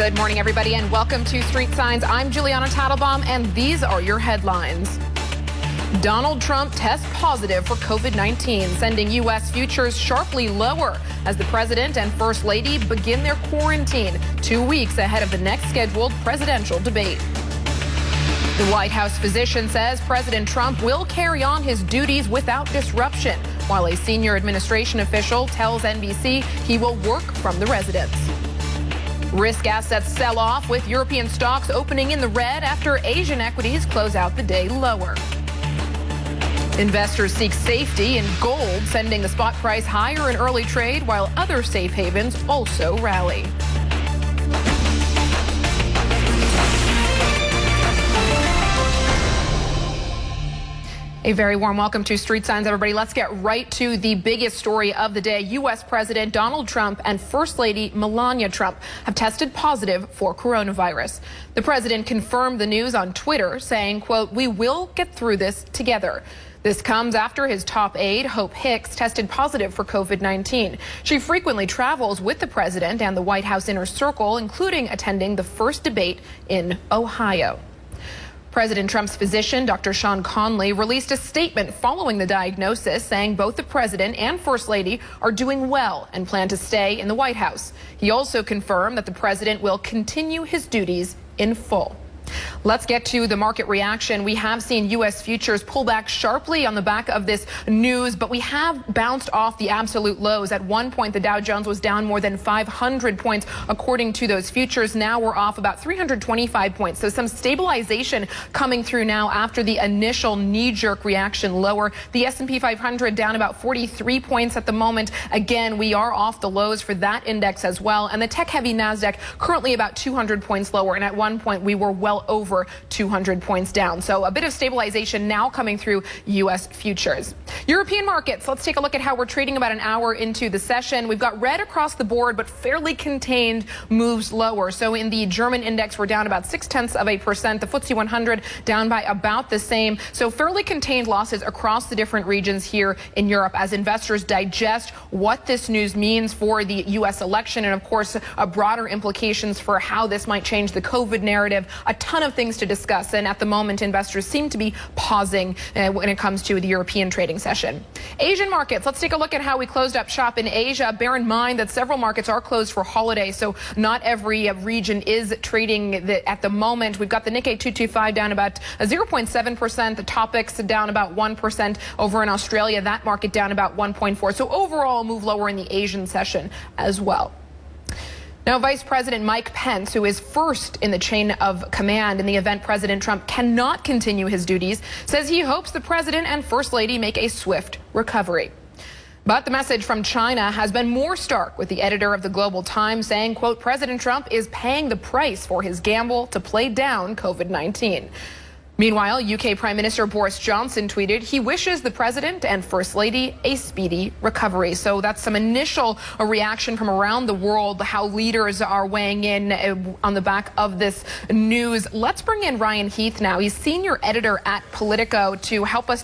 Good morning, everybody, and welcome to Street Signs. I'm Juliana Tattlebaum, and these are your headlines. Donald Trump tests positive for COVID-19, sending U.S. futures sharply lower as the president and first lady begin their quarantine 2 weeks ahead of the next scheduled presidential debate. The White House physician says President Trump will carry on his duties without disruption, while a senior administration official tells NBC he will work from the residence. Risk assets sell off, with European stocks opening in the red after Asian equities close out the day lower. Investors seek safety in gold, sending the spot price higher in early trade, while other safe havens also rally. A very warm welcome to Street Signs, everybody. Let's get right to the biggest story of the day. U.S. President Donald Trump and First Lady Melania Trump have tested positive for coronavirus. The president confirmed the news on Twitter, saying, quote, "We will get through this together." This comes after his top aide, Hope Hicks, tested positive for COVID-19. She frequently travels with the president and the White House inner circle, including attending the first debate in Ohio. President Trump's physician, Dr. Sean Conley, released a statement following the diagnosis, saying both the president and First Lady are doing well and plan to stay in the White House. He also confirmed that the president will continue his duties in full. Let's get to the market reaction. We have seen U.S. futures pull back sharply on the back of this news, but we have bounced off the absolute lows. At one point, the Dow Jones was down more than 500 points, according to those futures. Now we're off about 325 points. So some stabilization coming through now after the initial knee-jerk reaction lower. The S&P 500 down about 43 points at the moment. Again, we are off the lows for that index as well. And the tech-heavy NASDAQ currently about 200 points lower. And at one point, we were well over 200 points down. So a bit of stabilization now coming through U.S. futures. European markets, let's take a look at how we're trading about an hour into the session. We've got red across the board, but fairly contained moves lower. So in the German index, we're down about 0.6%. The FTSE 100 down by about the same. So fairly contained losses across the different regions here in Europe as investors digest what this news means for the U.S. election and, of course, broader implications for how this might change the COVID narrative. A ton of things to discuss, and at the moment investors seem to be pausing when it comes to the European trading session. Asian markets, let's take a look at how we closed up shop in Asia. Bear in mind that several markets are closed for holiday, so not every region is trading at the moment. We've got the Nikkei 225 down about 0.7%, the Topix down about 1%. Over in Australia, that market down about 1.4%. So overall, a move lower in the Asian session as well. Now, Vice President Mike Pence, who is first in the chain of command in the event President Trump cannot continue his duties, says he hopes the president and First Lady make a swift recovery. But the message from China has been more stark, with the editor of the Global Times saying, quote, "President Trump is paying the price for his gamble to play down COVID-19. Meanwhile, UK Prime Minister Boris Johnson tweeted he wishes the president and First Lady a speedy recovery. So that's some initial reaction from around the world, how leaders are weighing in on the back of this news. Let's bring in Ryan Heath now. He's senior editor at Politico to help us